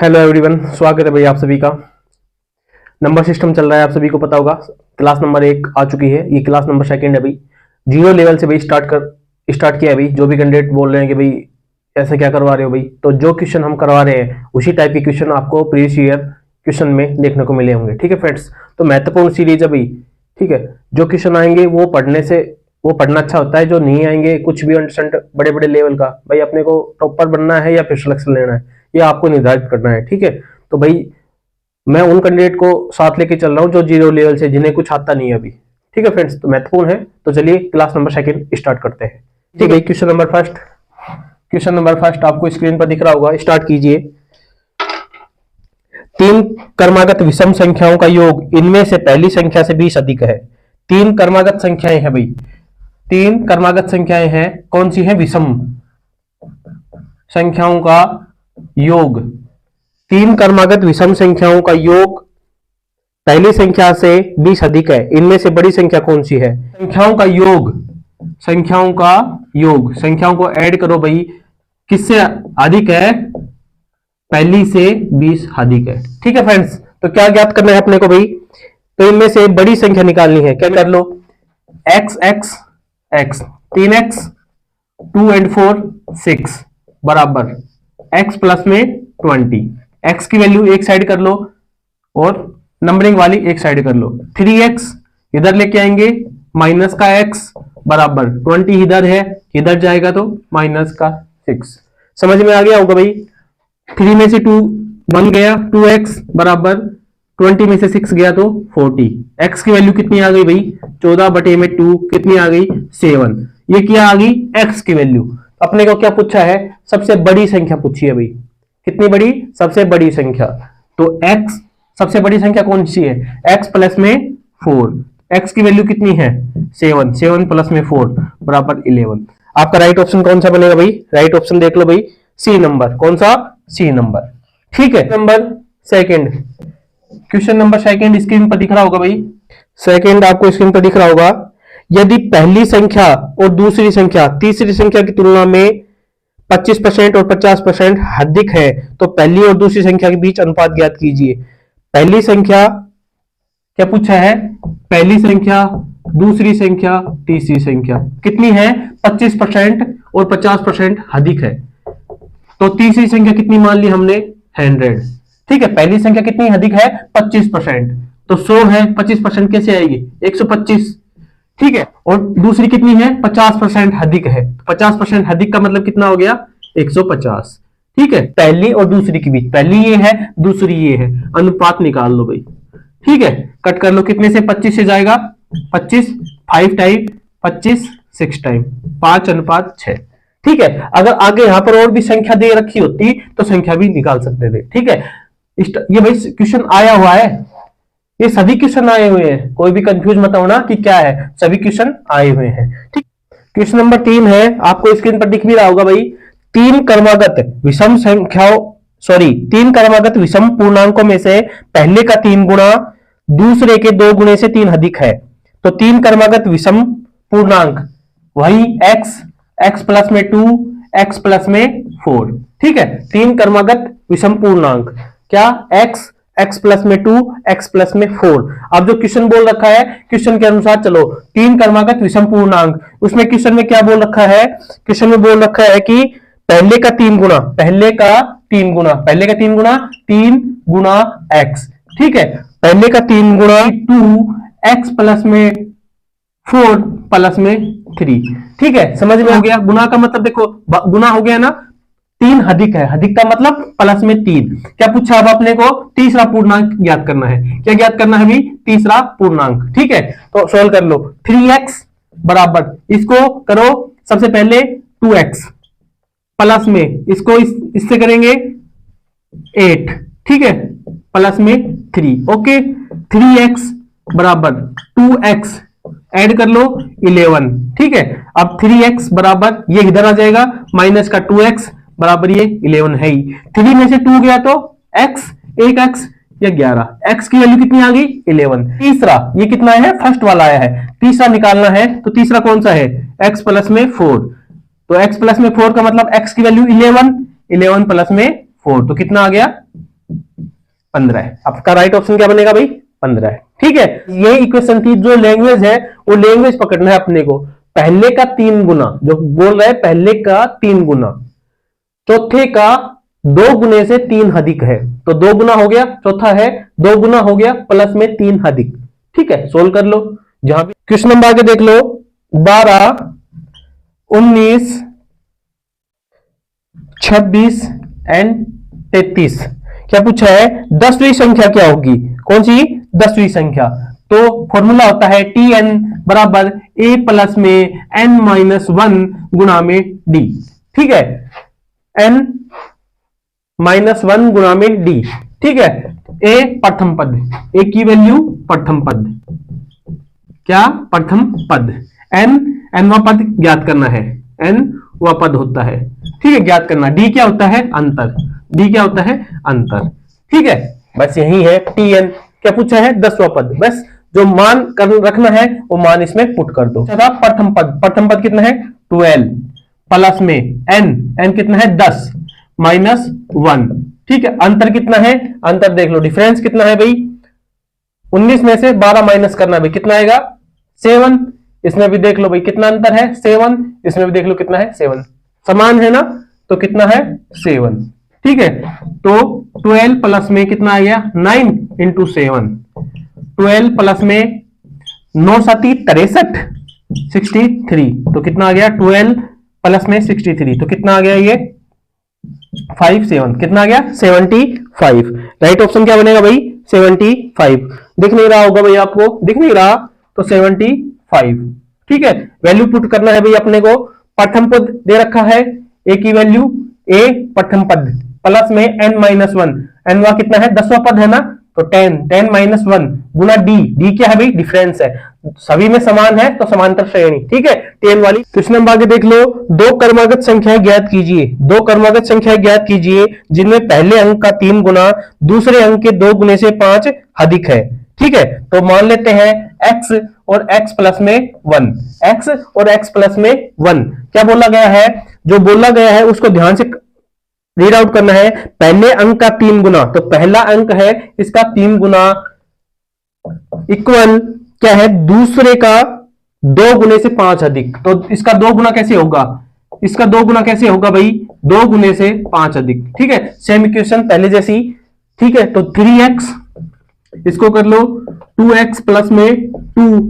Hello everyone, स्वागत है भाई आप सभी का। नंबर सिस्टम चल रहा है, आप सभी को पता होगा। क्लास नंबर 1 आ चुकी है, ये क्लास नंबर 2 है भाई। जीरो लेवल से भाई स्टार्ट किया है भाई। जो भी कैंडिडेट बोल रहे हैं कि भाई ऐसे क्या करवा रहे हो भाई, तो जो क्वेश्चन हम करवा रहे हैं उसी टाइप के क्वेश्चन आपको प्रीवियस ईयर क्वेश्चन में देखने को मिले होंगे। ठीक है फ्रेंड्स, तो महत्वपूर्ण सीरीज है भाई। ठीक है, जो क्वेश्चन आएंगे वो पढ़ना अच्छा होता है। जो नहीं आएंगे कुछ भी अंडरस्टैंड बड़े बड़े लेवल का, भाई अपने को टॉपर बनना है या फिर सिलेक्शन लेना है, ये आपको निर्धारित करना है। ठीक है, तो भाई मैं उन कैंडिडेट को साथ लेके चल रहा हूं जो जीरो लेवल से, जिन्हें कुछ आता नहीं है अभी। ठीक है फ्रेंड्स, तो महत्वपूर्ण है। तो चलिए क्लास नंबर 2 स्टार्ट करते हैं। ठीक है, क्वेश्चन नंबर फर्स्ट आपको स्क्रीन पर दिख रहा होगा, स्टार्ट कीजिए। 3 क्रमागत विषम संख्याओं का योग इनमें से पहली संख्या से 20 अधिक है। 3 क्रमागत संख्याएं हैं भाई, 3 क्रमागत संख्याएं हैं। कौन सी है? विषम संख्याओं का योग। 3 क्रमागत विषम संख्याओं का योग पहली संख्या से 20 अधिक है। इनमें से बड़ी संख्या कौन सी है? संख्याओं का योग, संख्याओं को ऐड करो भाई। किससे अधिक है? पहली से 20 अधिक है। ठीक है फ्रेंड्स, तो क्या ज्ञात करना है अपने को भाई? तो इनमें से बड़ी संख्या निकालनी है। क्या कर लो? x 3x 2 and 4 6 बराबर x प्लस में 20। x की वैल्यू एक साइड कर लो और नंबरिंग वाली एक साइड कर लो। 3x इधर लेके आएंगे, माइनस का x बराबर 20 इधर है, इधर जाएगा तो माइनस का 6। समझ में आ गया होगा भाई। 3 में से 2 बन गया, 2x बराबर 20 में से 6 गया तो 40। x की वैल्यू कितनी आ गई भाई? 14/2 कितनी आ गई? 7। ये क्या आ गई? x की वैल्यू। अपने को क्या पूछा है? सबसे बड़ी संख्या पूछी है भाई। कितनी बड़ी? सबसे बड़ी संख्या। तो x सबसे बड़ी संख्या कौन सी है? x प्लस में 4। x की वैल्यू कितनी है? 7 प्लस में 4 बराबर 11। आपका राइट ऑप्शन कौन सा बनेगा भाई? राइट ऑप्शन देख लो भाई, सी नंबर। कौन सा? C number. ठीक है, क्वेश्चन नंबर सेकंड स्क्रीन पर दिख रहा होगा भाई। सेकंड आपको स्क्रीन पर दिख रहा होगा। यदि पहली संख्या और दूसरी संख्या तीसरी संख्या की तुलना में 25% और 50% अधिक है तो पहली और दूसरी संख्या के बीच अनुपात ज्ञात कीजिए। पहली संख्या क्या पूछा है? पहली संख्या, दूसरी संख्या, तीसरी संख्या कितनी है? 25% और 50% अधिक है। तो तीसरी संख्या कितनी मान ली हमने? 100। ठीक है, पहली संख्या कितनी अधिक है? 25%, तो 100 है, 25% कैसे आएगी? 125। ठीक है, और दूसरी कितनी है? 50% अधिक है। 50% अधिक का मतलब कितना हो गया? 150। ठीक है, पहली और दूसरी के बीच, पहली ये है, दूसरी ये है, अनुपात निकाल लो भाई। ठीक है, कट कर लो। कितने से? 25 से जाएगा 25, 5 टाइम 25, 6 टाइम 5:6। ठीक है, अगर आगे यहां पर और भी संख्या दे रखी होती तो संख्या भी निकाल सकते थे। ठीक है, ये भाई क्वेश्चन आया हुआ है, ये सभी क्वेश्चन आए हुए हैं, कोई भी कंफ्यूज मत होना कि क्या है, सभी क्वेश्चन आए हुए हैं। ठीक, क्वेश्चन नंबर 3 है, आपको स्क्रीन पर दिख भी रहा होगा भाई। 3 क्रमागत विषम पूर्णांकों में से पहले का 3 गुना दूसरे के 2 गुणे से 3 अधिक है। तो 3 क्रमागत विषम पूर्णांक वही x प्लस में 2, x प्लस में 4। ठीक है, 3 क्रमागत विषम पूर्णांक क्या? x प्लस में 2, x प्लस में 4। अब जो क्वेश्चन बोल रखा है, क्वेश्चन के अनुसार चलो। 3 क्रमागत विषम पूर्णांक, उसमें क्वेश्चन में क्या बोल रखा है? क्वेश्चन में बोल रखा है कि पहले का 3 गुना x। ठीक है, पहले का 3 गुना 2x प्लस में 4 प्लस में 3। ठीक है, समझ में हो गया? गुना का मतलब देखो, गुना हो गया ना, 3 अधिक है, अधिक का मतलब प्लस में 3। क्या पूछा अब अपने को? तीसरा पूर्णांक ज्ञात करना है। क्या ज्ञात करना है भी? तीसरा पूर्णांक। ठीक है, तो सॉल्व कर लो। 3x बराबर, इसको करो सबसे पहले 2x प्लस में, इसको इससे करेंगे 8। ठीक है, प्लस में 3। ओके, 3x बराबर 2x ऐड कर लो 11। ठीक है, अब 3x बराबर ये इधर आ जाएगा, माइनस का 2x बराबर ये 11 है ही। 3 में से 2 गया तो x, 1x या 11। x की वैल्यू कितनी आ गई? 11। तीसरा, ये कितना है? फर्स्ट वाला आया है, तीसरा निकालना है। तो तीसरा कौन सा है? x प्लस में 4। तो x प्लस में 4 का मतलब x की वैल्यू 11, 11 प्लस में 4, तो कितना आ गया 15 है। आपका राइट ऑप्शन क्या बनेगा भाई 15 है। ठीक है, ये इक्वेशन थी। जो लैंग्वेज है वो लैंग्वेज पकड़ना है अपने को, पहले का 3 गुना, जो बोल रहा है पहले का 3 गुना, चौथे का 2 गुने से 3 अधिक है, तो 2 गुना हो गया, चौथा है 2 गुना हो गया प्लस में 3 अधिक। ठीक है, सोल्व कर लो। जहां भी क्वेश्चन नंबर आगे देख लो, 12, 19, 26 एंड 33। क्या पूछा है, 10वीं संख्या क्या होगी, कौन सी 10वीं संख्या। तो फॉर्मूला होता है Tn बराबर a प्लस में n माइनस 1 गुणा में d। ठीक है, n माइनस 1 गुणा में d। ठीक है, a प्रथम पद, a की वैल्यू प्रथम पद, क्या प्रथम पद, nवा पद ज्ञात करना है, n वह पद होता है। ठीक है, ज्ञात करना। d क्या होता है, अंतर, d क्या होता है, अंतर। ठीक है, बस यही है Tn। क्या पूछा है, 10वां पद, बस जो मान रखना है वो मान इसमें पुट कर दो। प्रथम पद, प्रथम पद कितना है 12 प्लस में n कितना है 10 माइनस 1। ठीक है, अंतर कितना है, अंतर देख लो, डिफरेंस कितना है भाई, 19 में से 12 माइनस करना भाई, कितना आएगा 7। इसमें भी देख लो भाई कितना अंतर है 7, इसमें भी देख लो कितना है 7, समान है ना, तो कितना है 7। ठीक है, तो 12 प्लस में कितना आ गया 9 इंटू 7, 12 प्लस में 9 7 63, 63, तो कितना आ गया 12 प्लस में 63, तो कितना आ गया ये 57, कितना आ गया 75। राइट ऑप्शन क्या बनेगा भाई 75। दिख नहीं रहा होगा भाई आपको, दिख नहीं रहा, तो 75। ठीक है, वैल्यू पुट करना है भाई अपने को। प्रथम पद दे रखा है, ए की वैल्यू ए प्रथम पद प्लस में n माइनस 1, n वा कितना है 10वां पद है ना, तो 10 माइनस 1 गुना d क्या है भाई डिफरेंस है, सभी में समान है तो समांतर श्रेणी। ठीक है, 10 वाली। क्वेश्चन नंबर आगे देख लो, 2 क्रमागत संख्याएं ज्ञात कीजिए, 2 क्रमागत संख्याएं ज्ञात कीजिए जिनमें पहले अंक का 3 गुना दूसरे अंक के 2 गुने से 5 अधिक है। ठीक है, तो मान लेते हैं x और x प्लस में 1, x और x प्लस में 1। क्या बोला गया है, जो बोला गया है उसको ध्यान से रीड आउट करना है। पहले अंक का 3 गुना, तो पहला अंक है इसका 3 गुना इक्वल क्या है दूसरे का 2 गुने से 5 अधिक, तो इसका 2 गुना कैसे होगा, इसका 2 गुना कैसे होगा भाई 2 गुने से 5 अधिक। ठीक है, सेम इक्वेशन पहले जैसी। ठीक है, तो 3x, इसको कर लो 2x प्लस में 2,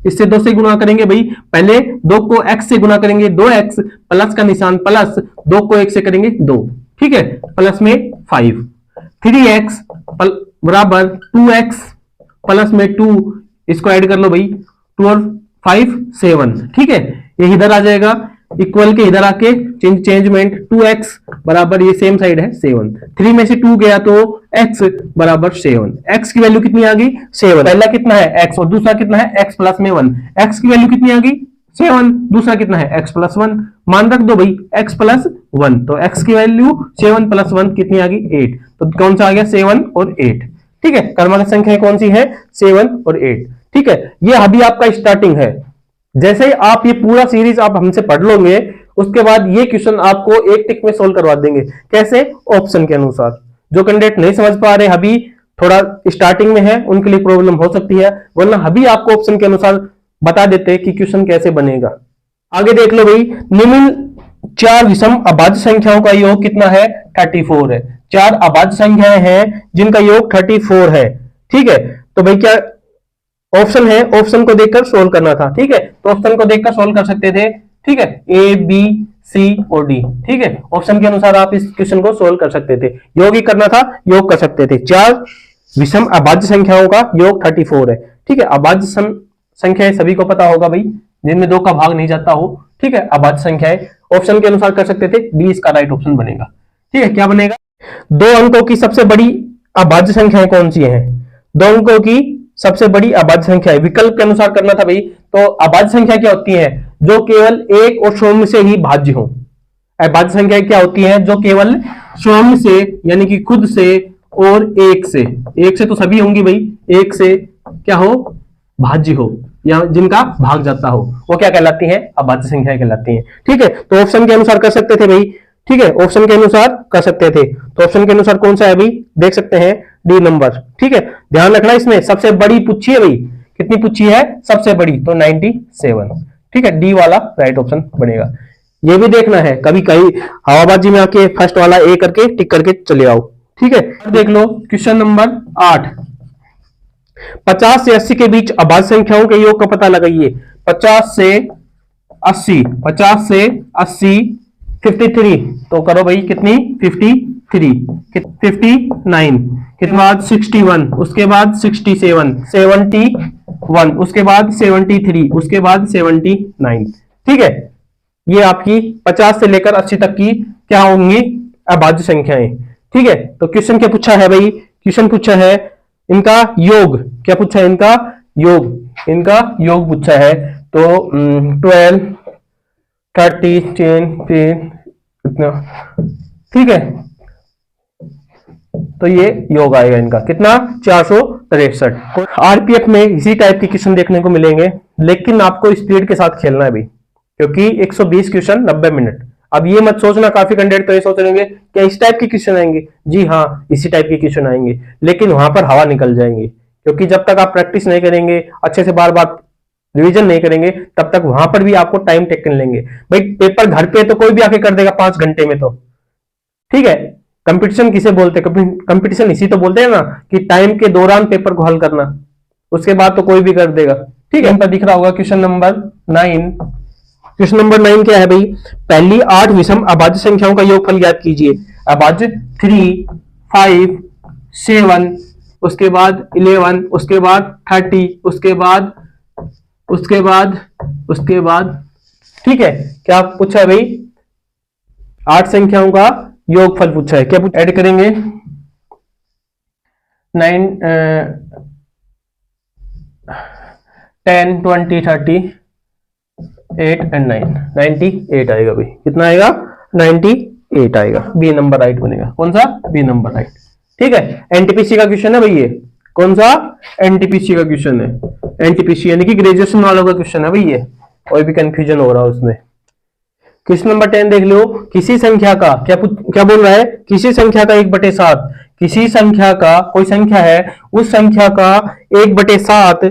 इससे 2 से गुना करेंगे भाई, पहले 2 को x से गुना करेंगे 2x प्लस का निशान प्लस, 2 को 1 से करेंगे 2। ठीक है, प्लस में 5, 3x बराबर 2x प्लस में 2, इसको ऐड कर लो भाई 2 और 5 7। ठीक है, ये इधर आ जाएगा, इक्वल के इधर आके चेंजमेंट 2x बराबर ये सेम साइड है 7, 3 में से 2 गया तो x बराबर 7। x की वैल्यू कितनी आ गई 7, पहला कितना है x और दूसरा कितना है x प्लस में 1, x की वैल्यू कितनी आ गई 7, दूसरा कितना है x प्लस 1, मान रख दो भाई x प्लस 1, तो x की वैल्यू 7 प्लस 1 कितनी आ गई 8, तो कौन सा आ गया 7 और 8। ठीक है, क्रमागत संख्या कौन सी है 7 और 8। ठीक है, ये अभी आपका स्टार्टिंग है, जैसे ही आप ये पूरा सीरीज आप हमसे पढ़ लोगे उसके बाद ये क्वेश्चन आपको एक टिक में सोल्व करवा देंगे। कैसे, ऑप्शन के अनुसार। जो कैंडिडेट नहीं समझ पा रहे, अभी थोड़ा स्टार्टिंग में है, उनके लिए प्रॉब्लम हो सकती है, वरना अभी आपको ऑप्शन के अनुसार बता देते हैं कि क्वेश्चन कैसे बनेगा। आगे देख लो भाई, निम्न 4 विषम अभाज्य संख्याओं का योग कितना है 34 है। 4 अभाज्य संख्याएं हैं जिनका योग 34 है। ठीक है, तो भाई क्या ऑप्शन है, ऑप्शन को देखकर सोल्व करना था। ठीक है, तो ऑप्शन को देखकर सोल्व कर सकते थे। ठीक है, ए बी सी और डी। ठीक है, ऑप्शन के अनुसार आप इस क्वेश्चन को सोल्व कर सकते थे, योग ही करना था योग कर सकते थे। 4 विषम अभाज्य संख्याओं का योग 34 है। ठीक है, अभाज्य संख्याएं सभी को पता होगा भाई, जिनमें 2 का भाग नहीं जाता हो। ठीक है, अभाज्य संख्याएं ऑप्शन के अनुसार कर सकते थे, डी इसका राइट ऑप्शन बनेगा। ठीक है, क्या बनेगा, 2 अंकों की सबसे बड़ी अभाज्य संख्याएं कौन सी हैं, 2 अंकों की सबसे बड़ी अभाज्य संख्या है, विकल्प के अनुसार करना था भाई। तो अभाज्य संख्या क्या होती है, जो केवल एक और शून्य से ही भाज्य हो। अभाज्य संख्या क्या होती है, जो केवल शून्य से यानी कि खुद से और एक से तो सभी होंगी भाई, एक से क्या हो भाज्य हो या जिनका भाग जाता हो, वो क्या कहलाती है अभाज्य संख्या कहलाती है। ठीक है, तो ऑप्शन के अनुसार कर सकते थे भाई। ठीक है, ऑप्शन के अनुसार कर सकते थे, तो ऑप्शन के अनुसार कौन सा है भाई, देख सकते हैं डी नंबर। ठीक है, ध्यान रखना इसमें सबसे बड़ी पूछी है भाई, कितनी पूछी है सबसे बड़ी, तो 97। ठीक है, डी वाला राइट ऑप्शन बनेगा। ये भी देखना है, कभी कहीं हवाबाजी में आके फर्स्ट वाला ए करके टिक करके चले आओ। ठीक है, देख लो क्वेश्चन नंबर 8, 50 से 80 के बीच अभाज्य संख्याओं के योग का पता लगाइए। 50 से 80, 50 से 80 53, तो करो भाई कितनी 53, 59, कितना बाद 61, उसके बाद 67, 71, उसके बाद 73, उसके बाद 79। ठीक है, ये आपकी 50 से लेकर 80 तक की क्या होंगी अभाज्य संख्याएं। ठीक है, तो क्वेश्चन क्या पूछा है भाई, क्वेश्चन पूछा है इनका योग, क्या पूछा है इनका योग, इनका योग पूछा है। तो 12 30 10 10 कितना, ठीक है, तो ये योग आएगा इनका कितना 463। आरपीएफ में इसी टाइप के क्वेश्चन देखने को मिलेंगे, लेकिन आपको स्पीड के साथ खेलना है भाई, क्योंकि 120 क्वेश्चन 90 मिनट। अब ये मत सोचना काफी कैंडिडेट तो ये सोच रहे क्या इस टाइप के क्वेश्चन आएंगे, जी हाँ इसी टाइप के क्वेश्चन आएंगे, लेकिन वहां पर हवा निकल जाएंगे, क्योंकि जब तक आप प्रैक्टिस नहीं करेंगे, अच्छे से बार बार रिवीजन नहीं करेंगे, तब तक वहां पर भी आपको टाइम टेकन लेंगे। भाई पेपर घर पे तो कोई भी आके कर देगा 5 घंटे में, तो ठीक है। कंपटीशन किसे बोलते हैं, कंपटीशन इसी तो बोलते हैं ना कि टाइम के दौरान पेपर को हल करना, उसके बाद तो कोई भी कर देगा। ठीक है, दिख रहा होगा क्वेश्चन नंबर 9। क्वेश्चन नंबर 9 क्या है भाई, पहली 8 विषम अभाज्य संख्याओं का योगफल ज्ञात कीजिए। अभाज्य 3 5 7, उसके बाद 11, उसके बाद 30, उसके बाद ठीक है, क्या पूछा है भाई, 8 संख्याओं का योगफल पूछा है। क्या ऐड करेंगे 9 10 20 30 8 एंड 9 98 आएगा भाई, कितना आएगा 98 आएगा। बी नंबर राइट बनेगा, कौन सा बी नंबर राइट। ठीक है, एनटीपीसी का क्वेश्चन है भाई, ये कौन सा एनटीपीसी का क्वेश्चन है, एनटीपीसी यानी कि ग्रेजुएशन वालों का क्वेश्चन है भाई, ये कोई भी कंफ्यूजन हो रहा है उसमें। क्वेश्चन नंबर 10 देख लो, किसी संख्या का क्या बोल रहा है, किसी संख्या का 1/7, किसी संख्या का कोई संख्या है, उस संख्या का 1/7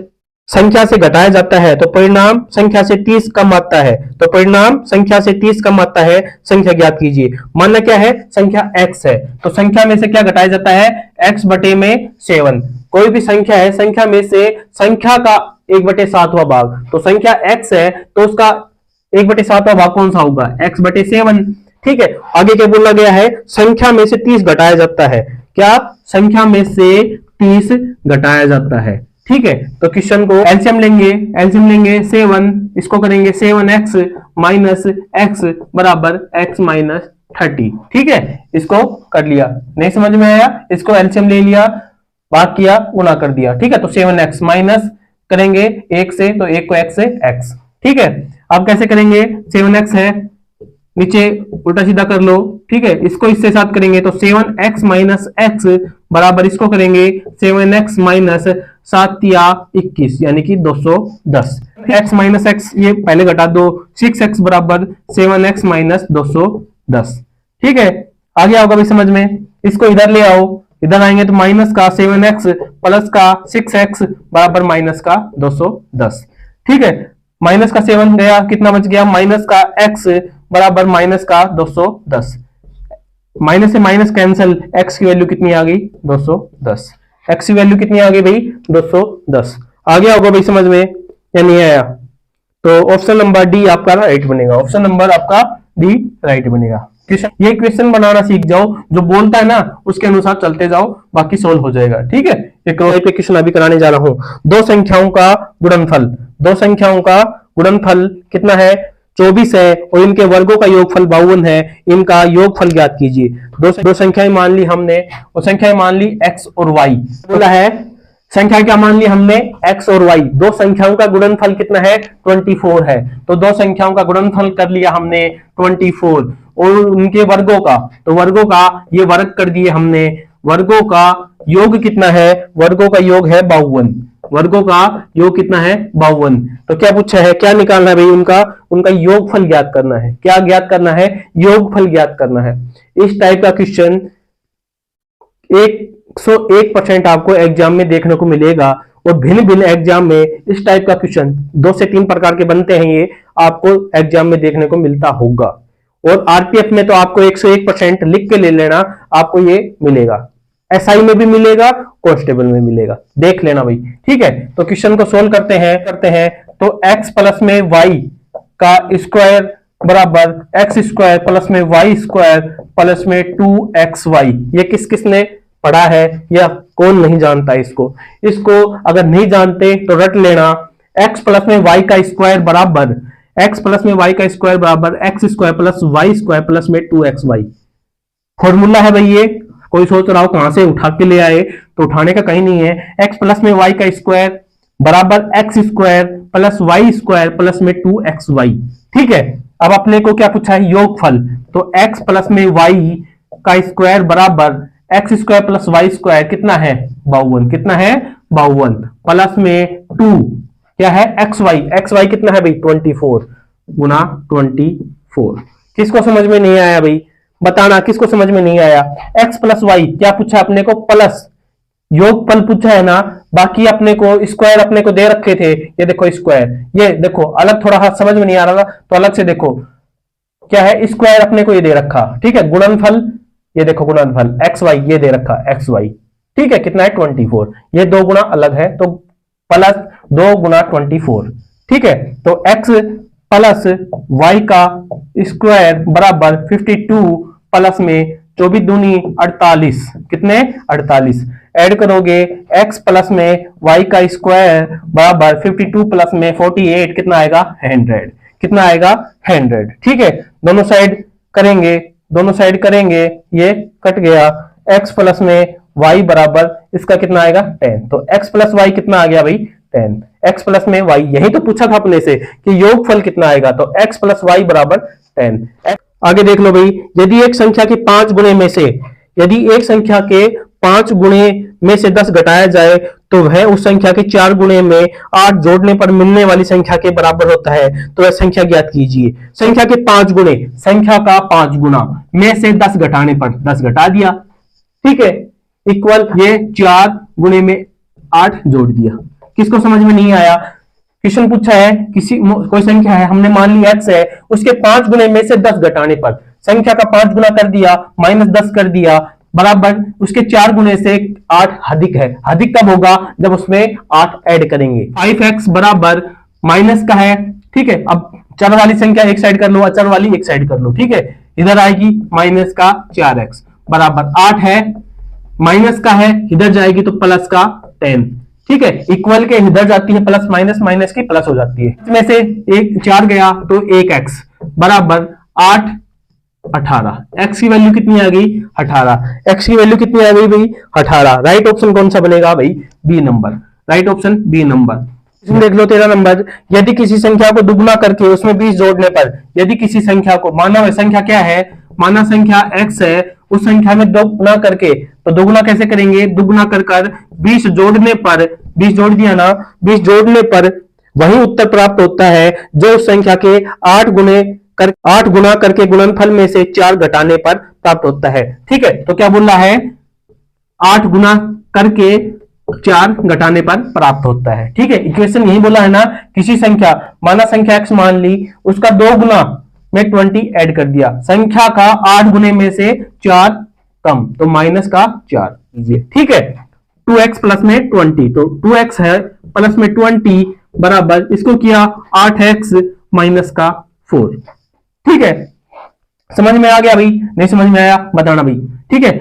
संख्या से घटाया जाता है तो परिणाम संख्या से 30 कम आता है, तो परिणाम संख्या से 30 कम आता है, संख्या ज्ञात कीजिए। मानना क्या है, संख्या x है, तो संख्या में से क्या घटाया जाता है, x बटे में 7। कोई भी संख्या है, संख्या में से संख्या का 1/7वां भाग, तो संख्या x है तो उसका 1/7वां भाग कौन सा होगा, x बटे 7। ठीक है, आगे क्या बोला गया है, संख्या में से 30 घटाया जाता है, क्या संख्या में से 30 घटाया जाता है। ठीक है, तो क्वेश्चन को एलसीएम लेंगे 7, इसको करेंगे 7x माइनस x बराबर x माइनस 30। ठीक है, इसको कर लिया, नहीं समझ में आया, इसको एलसीएम ले लिया, भाग किया, गुणा कर दिया। ठीक है, तो 7x माइनस करेंगे 1 से, तो 1 को x से x। ठीक है, अब कैसे करेंगे, 7x है, नीचे उल्टा सीधा कर लो। ठीक है, इसको इससे साथ करेंगे तो 7x माइनस x बराबर इसको करेंगे 7x माइनस 7 या 21 यानी कि 210। x माइनस x ये पहले घटा दो, 6x बराबर 7x माइनस 210। ठीक है, आ गया होगा भी समझ में, इसको इधर ले आओ, इधर आएंगे तो माइनस का 7x प्लस का 6x बराबर माइनस का 210। ठीक है, माइनस का 7 गया, कितना बच गया, माइनस का x बराबर माइनस का 210। माइनस से माइनस कैंसिल, x की वैल्यू कितनी आ गई 210, x की वैल्यू कितनी आ गई भाई 210। आ गया होगा भाई समझ में या नहीं आया, तो ऑप्शन नंबर डी आपका राइट बनेगा, ऑप्शन नंबर आपका डी राइट बनेगा। ये क्वेश्चन बनाना सीख जाओ, जो बोलता है ना उसके अनुसार चलते जाओ, बाकी सोल्व हो जाएगा। ठीक है, एक क्वेश्चन अभी कराने जा रहा हूं, दो संख्याओं का गुणनफल, दो संख्याओं का गुणनफल कितना है 24 है और इनके वर्गों का योगफल 52 है, इनका योगफल ज्ञात कीजिए। दो संख्याएं मान ली हमने, और संख्याएं मान ली x और y, बोला है संख्या क्या मान ली हमने x और y, दो संख्याओं का गुणनफल कितना है 24 है, तो दो संख्याओं का गुणनफल कर लिया हमने 24 और उनके वर्गों का, तो वर्गों का ये वर्ग कर दिए हमने, वर्गों का योग कितना है, वर्गों का योग है 52, वर्गों का योग कितना है 52। तो क्या पूछा है, क्या निकालना है भाई, उनका योगफल ज्ञात करना है। क्या ज्ञात करना है, योगफल ज्ञात करना है। इस टाइप का क्वेश्चन 101% आपको एग्जाम में देखने को मिलेगा और भिन्न भिन्न एग्जाम में इस टाइप का क्वेश्चन 2 से 3 प्रकार के बनते हैं, ये आपको एग्जाम में देखने को मिलता होगा। और आरपीएफ में तो आपको 101% लिख के ले लेना, आपको ये मिलेगा। एसआई में भी मिलेगा, कांस्टेबल में मिलेगा, देख लेना भाई। ठीक है, तो क्वेश्चन को सोल्व करते हैं। तो x प्लस में y का स्क्वायर बराबर एक्स स्क्वायर प्लस में वाई स्क्वायर प्लस में 2xy। ये किसने पढ़ा है या कौन नहीं जानता इसको अगर नहीं जानते तो रट लेना। x प्लस में y का स्क्वायर बराबर x square plus y square plus में 2xy। फॉर्मूला है भाई ये। कोई सोच रहा हो कहां से उठा के ले आए, तो उठाने का कहीं नहीं है। x प्लस में y का स्क्वायर बराबर x square plus y square plus में 2xy। ठीक है, अब अपने को क्या पूछा है, योगफल। तो x प्लस में y का स्क्वायर बराबर x square plus y square कितना है 52, कितना है 52 प्लस में 2 क्या है xy कितना है भाई 24 गुना 24। किसको समझ में नहीं आया भाई, बताना किसको समझ में नहीं आया। x प्लस वाई क्या पूछा अपने को, प्लस योगफल पूछा है ना, बाकी अपने को स्क्वायर अपने को दे रखे थे। ये देखो स्क्वायर, ये देखो अलग, थोड़ा समझ में नहीं आ रहा तो अलग से देखो क्या है, स्क्वायर अपने को ये दे रखा। ठीक है, गुणनफल ये देखो गुणनफल xy ये दे रखा xy। ठीक है, कितना है 24। ये 2 गुना अलग है तो प्लस 2 गुना 24। ठीक है, तो x प्लस y का स्क्वायर बराबर 52 प्लस में 24 दूनी 48, कितने 48। ऐड करोगे x प्लस में y का स्क्वायर बराबर 52 प्लस में 48 कितना आएगा 100, कितना आएगा 100। ठीक है, दोनों साइड करेंगे ये कट गया। x प्लस में y बराबर इसका कितना आएगा 10। तो x प्लस y कितना आ गया भाई 10। x प्लस में y, यही तो पूछा था अपने से कि योगफल कितना आएगा, तो x प्लस वाई बराबर 10। आगे देख लो भाई, यदि एक संख्या के 5 गुणे में से यदि एक संख्या के 5 गुणे में से 10 घटाया जाए तो वह उस संख्या के 4 गुणे में 8 जोड़ने पर मिलने वाली संख्या के बराबर होता है, तो वह संख्या ज्ञात कीजिए। संख्या के 5 गुणे, संख्या का 5 गुना में से 10 घटाने पर 10 घटा दिया। ठीक है, इक्वल ये 4 गुणे में 8 जोड़ दिया। किसको समझ में नहीं आया, क्वेश्चन पूछा है कोई संख्या है, हमने मान ली x है, उसके 5 गुणे में से 10 घटाने पर संख्या का 5 गुना कर दिया माइनस 10 कर दिया बराबर उसके 4 गुणे से 8 अधिक है। अधिक कब होगा, जब उसमें 8 ऐड करेंगे। 5x बराबर माइनस का है। ठीक है, अब चर वाली संख्या एक साइड कर लो, अचर वाली एक साइड कर लो। ठीक है, इधर आएगी माइनस का 4x बराबर 8 है, माइनस का है, इधर जाएगी तो प्लस का 10। ठीक है, इक्वल के इधर जाती है प्लस माइनस, माइनस की प्लस हो जाती है। इसमें से एक 4 गया तो 1x बराबर 8 18। x की वैल्यू कितनी आ गई 18। x की वैल्यू कितनी आ गई भाई 18। राइट ऑप्शन कौन सा बनेगा भाई B number, right option B number. इसमें देख लो 13 नंबर, यदि किसी संख्या को दुगुना करके उसमें 20 जोड़ने पर, यदि किसी संख्या को, माना संख्या क्या है, माना संख्या x है, उस संख्या में 2 गुना करके, तो दोगुना कैसे करेंगे, दुगुना कर 20 जोड़ने पर, 20 जोड़ दिया ना, 20 जोड़ने पर वही उत्तर प्राप्त होता है जो उस संख्या के 8 गुना करके गुणनफल में से 4 घटाने पर प्राप्त होता है। ठीक है, तो क्या बोल रहा है 8 गुना करके 4 घटाने पर प्राप्त होता है। ठीक है, इक्वेशन यही बोला है ना, किसी संख्या, माना संख्या x मान ली, उसका 2 गुना में 20 ऐड कर दिया, संख्या का 8 गुने में से 4 कम, तो माइनस का 4। ठीक है, 2x प्लस में 20, तो 2x है प्लस में 20 बराबर इसको किया 8x माइनस का 4। ठीक है, समझ में आ गया भाई, नहीं समझ में आया बताना भाई। ठीक है,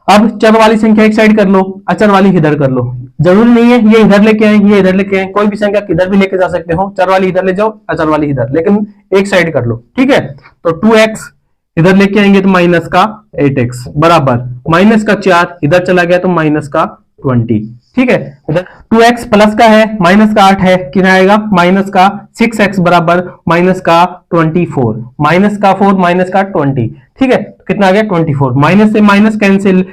अब चर वाली संख्या एक साइड कर लो, अचर वाली इधर कर लो। जरूरी नहीं है ये इधर लेके आए, ये इधर लेके आए, कोई भी संख्या किधर भी लेके जा सकते हो। चर वाली इधर ले जाओ, अचर वाली इधर, लेकिन एक साइड कर लो। ठीक है, तो 2x इधर लेके आएंगे तो माइनस का 8x बराबर माइनस का 4 इधर चला गया तो माइनस का 20। ठीक है, इधर 2x प्लस का है, माइनस का 8 है, कितना आएगा माइनस का 6x बराबर माइनस का 24, माइनस का 4 माइनस का 20। ठीक है, कितना आ गया 24, माइनस से माइनस कैंसिल,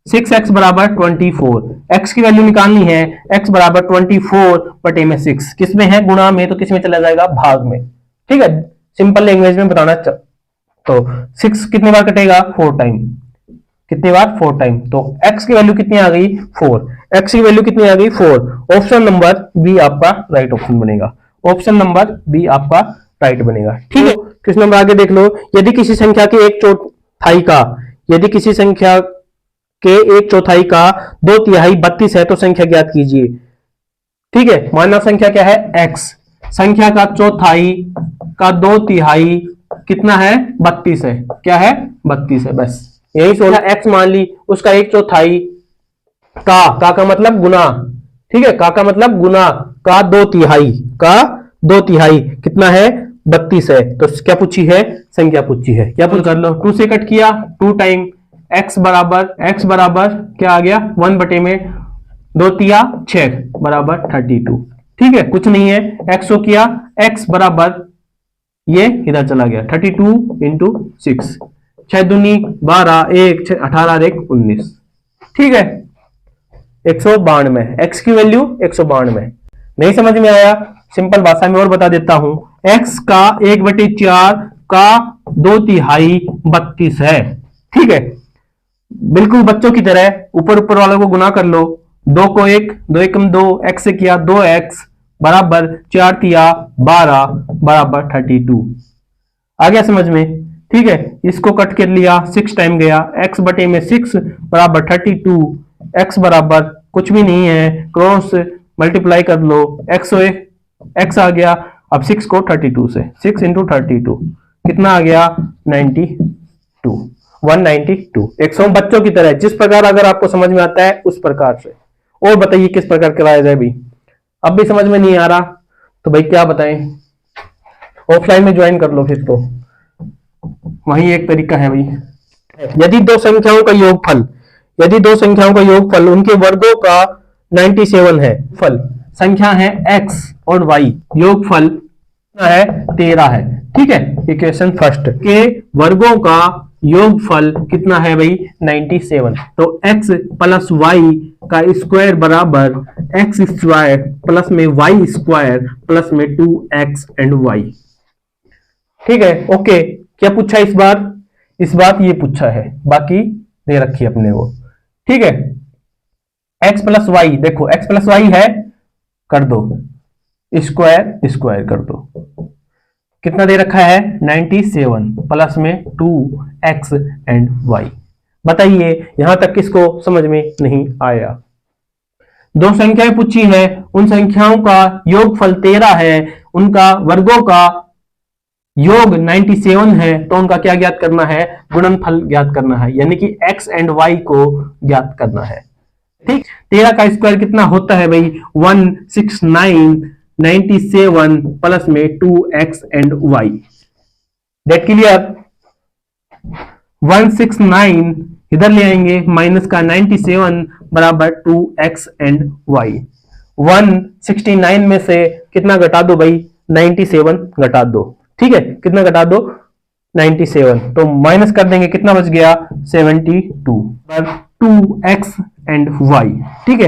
6x बराबर 24, x की वैल्यू निकालनी है, x बराबर 24 बटे में 6, किसमें है गुणा में, तो किसमें चला जाएगा भाग में। ठीक है, सिंपल लैंग्वेज में बताना तो 6 कितनी बार कटेगा 4 टाइम, कितनी बार 4 टाइम, तो x की वैल्यू कितनी आ गई 4, x की वैल्यू कितनी आ गई 4। ऑप्शन नंबर बी आपका राइट ऑप्शन बनेगा, ऑप्शन नंबर बी आपका राइट बनेगा। ठीक है, क्वेश्चन नंबर आगे देख लो, यदि किसी संख्या के एक चौथाई का, यदि किसी संख्या के एक चौथाई का 2/3 32 है तो संख्या ज्ञात कीजिए। ठीक है, मानना संख्या क्या है x, संख्या का चौथाई का 2/3 कितना है 32 है, क्या है 32 है, बस यही सोचा। x मान ली, उसका एक चौथाई का मतलब गुना, ठीक है, का मतलब गुना, का 2/3 का 2/3 कितना है 32 है, तो क्या पूछी है संख्या पूछी है, क्या पूछ कर लो, 2 से कट किया 2 टाइम, x बराबर क्या आ गया 1 बटे में 2×3 बराबर 32। ठीक है, कुछ नहीं है, x को किया, x बराबर ये इधर चला गया 32 इंटू 6, 6 दूनी 12, 1 6 18 1 19। ठीक है, 192, x की वैल्यू 192। नहीं समझ में आया, सिंपल भाषा में और बता देता हूं, x का 1/4 का 2/3 32 है। ठीक है, बिल्कुल बच्चों की तरह ऊपर वालों को गुना कर लो, 2 को 1, 2 एकम 2, x से किया 2x बराबर 4 तिया 12 बराबर 32। आ गया समझ में। ठीक है, इसको कट कर लिया, 6 टाइम गया, x बटे में 6 बराबर 32, x बराबर कुछ भी नहीं है, क्रॉस मल्टीप्लाई कर लो, x आ गया, अब 6 को 32 से, 6 इंटू 32 कितना आ गया 92, 192। 100 बच्चों की तरह जिस प्रकार अगर आपको समझ में आता है उस प्रकार से। और बताइए किस प्रकार कराया जाए भाई, अब भी समझ में नहीं आ रहा तो भाई क्या बताएं, ऑफलाइन में ज्वाइन कर लो फिर, तो वही एक तरीका है भाई। यदि दो संख्याओं का योगफल, यदि दो संख्याओं का योगफल उनके वर्गों का 97 है, फल संख्या है x और y, योगफल है 13 है। ठीक है, इक्वेशन फर्स्ट के वर्गों का योगफल कितना है भाई 97, तो x प्लस y का स्क्वायर बराबर x स्क्वायर प्लस में y स्क्वायर प्लस में 2x एंड y। ठीक है, ओके, क्या पूछा इस बार ये पूछा है, बाकी दे रखी है अपने को। ठीक है, x प्लस वाई, देखो x प्लस वाई है, कर दो स्क्वायर स्क्वायर कर दो, कितना दे रखा है 97 प्लस में 2x एंड y। बताइए यहां तक किसको समझ में नहीं आया। दो संख्याएं पूछी है, उन संख्याओं का योगफल 13 है, उनका वर्गों का योग 97 है, तो उनका क्या ज्ञात करना है, गुणनफल ज्ञात करना है, यानी कि x एंड y को ज्ञात करना है। ठीक, 13 का स्क्वायर कितना होता है भाई 169, 97 प्लस में 2x and y। Date clear, 169 इधर ले आएंगे, माइनस का 97 बराबर 2x एंड y। 169 में से कितना घटा दो भाई 97 घटा दो। ठीक है, कितना घटा दो 97, तो माइनस कर देंगे, कितना बच गया 72 पर 2x एंड y। ठीक है,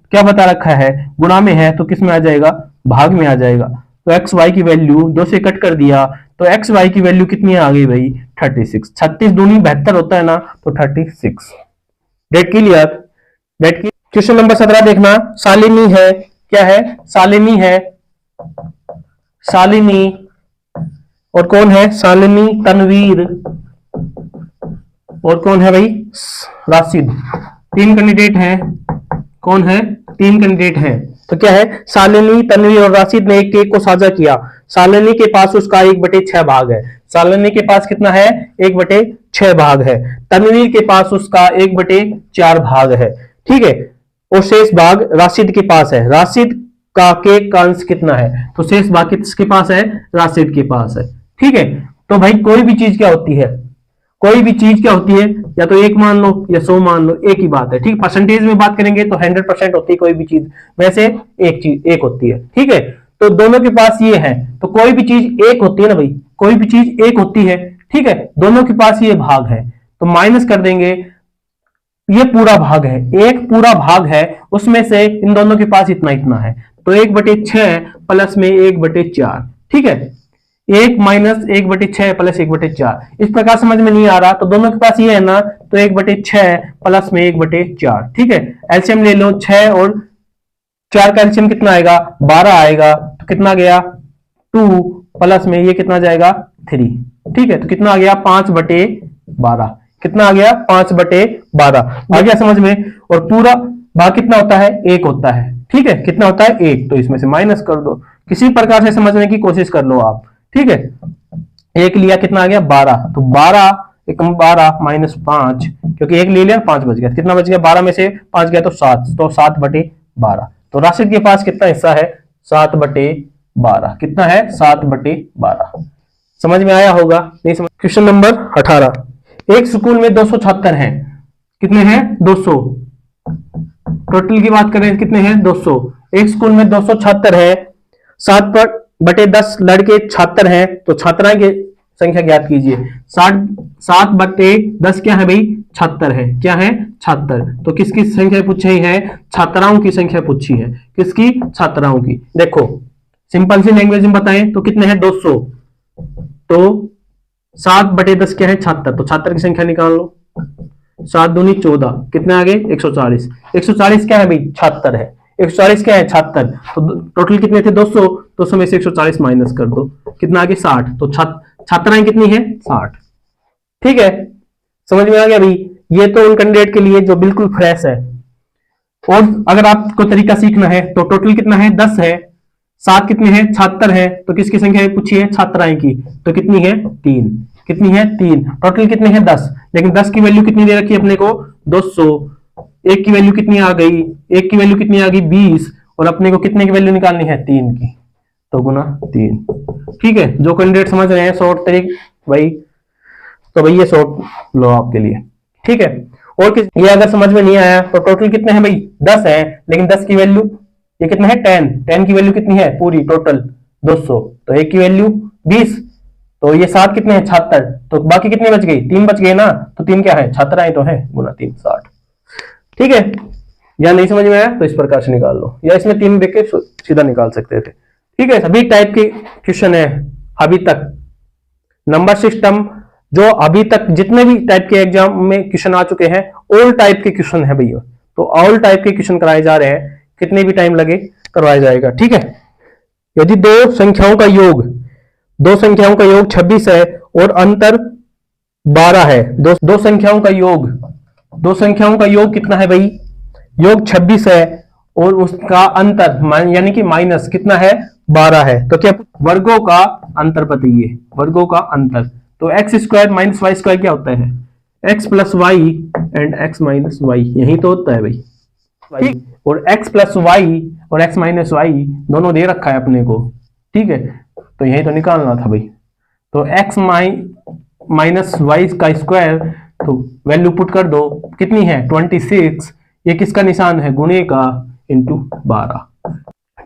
क्या बता रखा है गुणा में है तो किस में आ जाएगा भाग में आ जाएगा, तो x y की वैल्यू 2 से कट कर दिया, तो x y की वैल्यू कितनी आ गई भाई 36, 36 दूनी 72 होता है ना, तो 36। डेट क्लियर, डेट की। क्वेश्चन नंबर 17 देखना, शालिनी है, क्या है शालिनी है, शालिनी और कौन है शालिनी, तनवीर और कौन है भाई राशिद, 3 कैंडिडेट हैं, कौन है 3 कैंडिडेट हैं, तो क्या है शालिनी तनवीर और राशिद ने एक केक को साझा किया। शालिनी के पास उसका 1/6 भाग है, शालिनी के पास कितना है 1/6 भाग है, तनवीर के पास उसका 1/4 भाग है। ठीक है, और शेष भाग राशिद के पास है, राशिद का केक का अंश कितना है, तो शेष भाग किसके पास है राशिद के पास है। ठीक है, तो भाई कोई भी चीज क्या होती है, कोई भी चीज क्या होती है, या तो 1 मान लो या 100 मान लो, एक ही बात है। ठीक, परसेंटेज में बात करेंगे तो 100% होती है कोई भी चीज, वैसे एक चीज एक होती है। ठीक है, तो दोनों के पास ये है, तो कोई भी चीज एक होती है ना भाई, कोई भी चीज एक होती है। ठीक है, दोनों के पास ये भाग है, तो माइनस कर देंगे ये पूरा भाग है, एक पूरा भाग है, उसमें से इन दोनों के पास इतना इतना है, तो 1/6 प्लस में 1/4, ठीक है। 1 - 1/6 प्लस 1/4, इस प्रकार समझ में नहीं आ रहा तो दोनों के पास ये है ना, तो 1/6 प्लस में 1/4, ठीक है। एलसीएम ले लो, 6 और 4 का एलसीएम कितना आएगा, 12 आएगा, तो कितना गया 2 प्लस में ये कितना जाएगा 3, ठीक है। तो कितना आ गया 5/12, कितना आ गया 5/12, आ गया समझ में। और पूरा भाग कितना होता है, 1 होता है, ठीक है। कितना होता है 1, तो इसमें से माइनस कर दो, किसी प्रकार से समझने की कोशिश कर लो आप, ठीक है। 1 लिया, कितना आ गया 12, तो 12 एकम 12 -5, क्योंकि 1 ले लिया 5 बच गया, कितना बच गया 12 में से 5 गया तो 7, तो 7/12। तो राशिद के पास कितना हिस्सा है 7/12, कितना है 7/12। समझ में आया होगा, नहीं समझ। क्वेश्चन नंबर 18, एक स्कूल में 200 छात्र हैं, कितने हैं 200, टोटल की बात करें कितने हैं 200। एक स्कूल में 200 छात्र है, 7/10 लड़के छात्र हैं, तो छात्राएं की संख्या ज्ञात कीजिए। 7/10 क्या है भाई, छात्र है, क्या है छात्र, तो किसकी संख्या पूछी है, छात्राओं की संख्या पूछी है, किसकी, छात्राओं की। देखो सिंपल सी लैंग्वेज में बताएं तो कितने हैं 200, तो 7/10 क्या है छात्र, तो छात्र की संख्या निकाल लो, 7 दूनी 14, कितने आ गए 140। 140 क्या है भाई, छात्र है, 140 क्या है छात्र, तो टोटल कितने थे 200, तो उसमें से 140 माइनस कर दो, कितना आ गया 60, तो छात्राएं कितनी है 60, ठीक है। समझ में आ गया भाई, ये तो उन कैंडिडेट के लिए जो बिल्कुल फ्रेश है। और अगर आपको तरीका सीखना है तो टोटल कितना है 10 है, 7 कितने हैं छात्र है, तो किसकी संख्या पूछी है, छात्राएं की, तो कितनी है 3, कितनी है 3, टोटल कितने हैं 10, लेकिन 10 की वैल्यू कितनी दे रखी है अपने को 200, एक की वैल्यू कितनी आ गई, एक की वैल्यू कितनी आ गई 20, और अपने को कितने की वैल्यू निकालनी है 3 की, तो गुना 3, ठीक है। जो कैंडिडेट समझ रहे हैं शॉर्ट तरीक भाई, तो भाई ये शॉर्ट लो आपके लिए, ठीक है। और ये अगर समझ में नहीं आया तो टोटल कितने हैं भाई 10 है, लेकिन 10 की वैल्यू ये कितना है 10 की वैल्यू कितनी है पूरी टोटल 200, तो एक की वैल्यू 20, तो ये 7 कितने हैं छात्र, तो बाकी कितने बच गई 3 बच गए ना, तो 3 क्या है छात्राएं तो है, गुना 3 60, ठीक है। या नहीं समझ में आया तो इस प्रकार से निकाल लो, या इसमें 3 देख के सीधा निकाल सकते थे, ठीक है। सभी टाइप के क्वेश्चन है अभी तक, नंबर सिस्टम जो अभी तक जितने भी टाइप के एग्जाम में क्वेश्चन आ चुके हैं ऑल टाइप के क्वेश्चन है भैया, तो ऑल टाइप के क्वेश्चन कराए जा रहे हैं, कितने भी टाइम लगे करवाया जाएगा, ठीक है। यदि दो संख्याओं का योग 26 है और अंतर 12 है, दो संख्याओं का योग कितना है भाई, योग 26 है और उसका अंतर यानी कि माइनस कितना है 12 है, तो क्या वर्गों का अंतर बताइए, वर्गों का अंतर, तो x² - y² क्या होता है x + y and x - y, यही तो होता है भाई, और x + y और x - y दोनों दे रखा है अपने को, ठीक है, तो यही तो निकालना था भाई। तो x - y का स्क्वायर, तो वैल्यू पुट कर दो, कितनी है 26, ये किसका निशान है गुणे का, इंटू 12,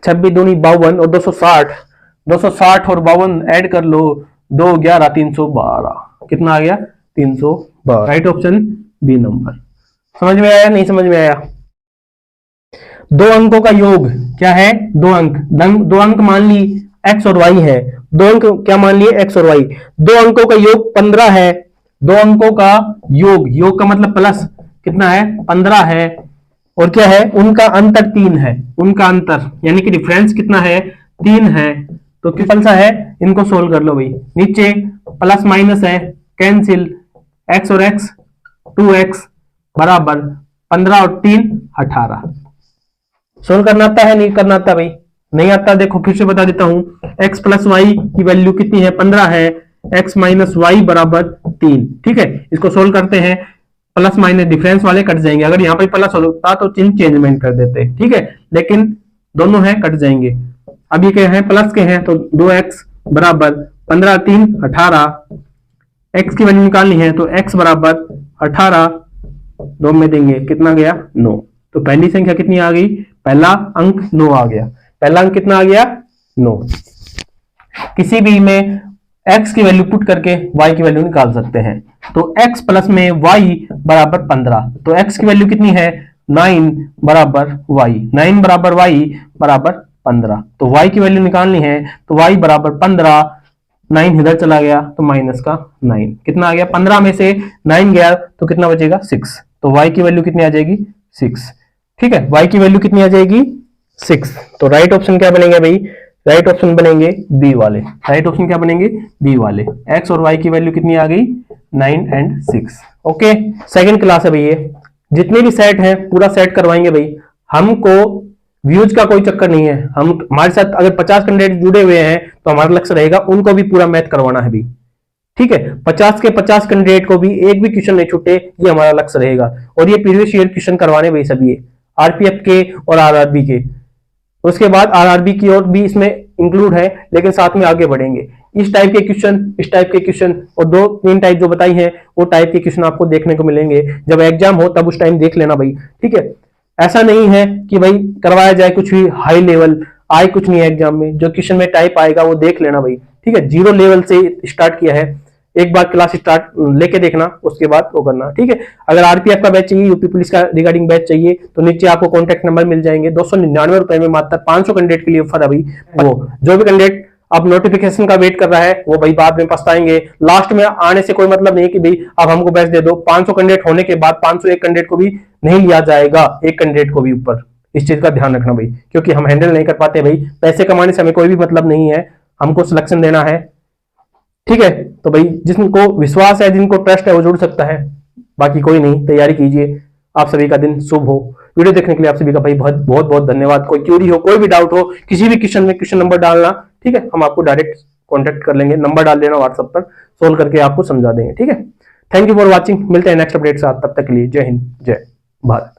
26 दूनी 52 और 260 और 52 ऐड कर लो, 2 11 312, कितना आ गया 312, राइट ऑप्शन बी नंबर। समझ में आया नहीं समझ में आया। दो अंकों का योग क्या है, दो अंक मान ली x और y है, दो अंक क्या मान लिए x और y, दो अंकों का योग 15 है, दो अंकों का योग का मतलब प्लस कितना है 15 है, और क्या है उनका अंतर 3 है, उनका अंतर यानी कि डिफरेंस कितना है 3 है, तो कितना सा है इनको सोल्व कर लो भाई, नीचे प्लस माइनस है कैंसिल, x और x 2x बराबर 15 और 3 18, सोल्व करना आता है नहीं करना आता भाई, नहीं आता देखो फिर से बता देता हूं, x + y की वैल्यू कितनी है 15 है, x - y बराबर 3, ठीक है। इसको सोल्व करते हैं, प्लस माइनस डिफरेंस वाले कट जाएंगे, अगर यहाँ पे प्लस होता तो चिन्ह चेंजमेंट कर देते, ठीक है, लेकिन दोनों है कट जाएंगे। अब ये क्या है प्लस के हैं, तो 2x बराबर 15 3 18, x की वैल्यू निकालनी है तो x बराबर 18 दो में देंगे, कितना गया 9, तो पहली संख्या कितनी आ गई, पहला अंक 9 आ गया, पहला अंक कितना आ गया 9। किसी भी में x की वैल्यू पुट करके y की वैल्यू निकाल सकते हैं। तो x प्लस में y बराबर 15, तो x की वैल्यू कितनी है 9 बराबर y, 9 बराबर y बराबर 15। तो y की वैल्यू निकालनी है तो y बराबर 15, 9 इधर चला गया तो माइनस का 9, कितना आ गया 15 में से 9 गया तो कितना बचेगा 6, तो y की वैल्यू कितनी आ जाएगी 6। ठीक है, y की वैल्यू कितनी आ जाएगी 6। तो राइट ऑप्शन क्या बनेंगे भाई, राइट ऑप्शन बनेंगे बी वाले, राइट ऑप्शन क्या बनेंगे बी वाले। x और y की वैल्यू कितनी आ गई 9 एंड 6। ओके, सेकंड क्लास है भाई ये, जितने भी सेट हैं पूरा सेट करवाएंगे भाई। हमको व्यूज का कोई चक्कर नहीं है, हम हमारे साथ अगर 50 कैंडिडेट जुड़े हुए हैं तो हमारा लक्ष्य रहेगा उनको भी पूरा मैथ करवाना है भाई। ठीक है, 50 के 50 कैंडिडेट को भी एक भी क्वेश्चन नहीं छूटे, ये हमारा लक्ष्य रहेगा। और ये प्रीवियस ईयर क्वेश्चन करवाने भाई सभी, आरपीएफ के और आरआरबी के। उसके बाद आरआरबी की और भी इसमें इंक्लूड है, लेकिन साथ में आगे बढ़ेंगे। इस टाइप के क्वेश्चन, इस टाइप के क्वेश्चन और 2-3 टाइप जो बताई है वो टाइप के क्वेश्चन आपको देखने को मिलेंगे। जब एग्जाम हो तब उस टाइम देख लेना भाई। ठीक है, ऐसा नहीं है कि भाई करवाया जाए कुछ भी हाई लेवल, आए कुछ नहीं है एग्जाम में, जो क्वेश्चन में टाइप आएगा वो देख लेना भाई। ठीक है, 0 लेवल से स्टार्ट किया है, एक बार क्लास स्टार्ट लेके देखना, उसके बाद वो करना। ठीक है, अगर आरपीएफ का बैच चाहिए, यूपी पुलिस का रिगार्डिंग बैच चाहिए तो नीचे आपको कॉन्टैक्ट नंबर मिल जाएंगे। 299 रुपए में मात्र 500 कैंडिडेट के लिए ऑफर है भाई। वो जो भी कैंडिडेट अब नोटिफिकेशन का वेट कर रहा है वो भाई बाद में पछताएंगे। लास्ट में आने से कोई मतलब नहीं कि भाई अब हमको बैच दे दो। 500 कैंडिडेट होने के बाद 501 कैंडिडेट को भी नहीं लिया जाएगा, एक कैंडिडेट को भी ऊपर। इस चीज का ध्यान रखना भाई, क्योंकि हम हैंडल नहीं कर पाते भाई। पैसे कमाने से हमें कोई भी मतलब नहीं है, हमको सिलेक्शन देना है। ठीक है, तो भाई जिनको विश्वास है, जिनको ट्रस्ट है वो जुड़ सकता है, बाकी कोई नहीं। तैयारी कीजिए। आप सभी का दिन शुभ हो। वीडियो देखने के लिए आप सभी का भाई बहुत बहुत धन्यवाद। कोई क्यूरी हो, कोई भी डाउट हो, किसी भी क्वेश्चन में क्वेश्चन नंबर डालना। ठीक है, हम आपको डायरेक्ट कांटेक्ट कर लेंगे, नंबर डाल देना व्हाट्सएप पर, सोल्व करके आपको समझा देंगे। ठीक है, थैंक यू फॉर वॉचिंग। मिलते हैं नेक्स्ट अपडेट के साथ, तब तक के लिए जय हिंद, जय भारत।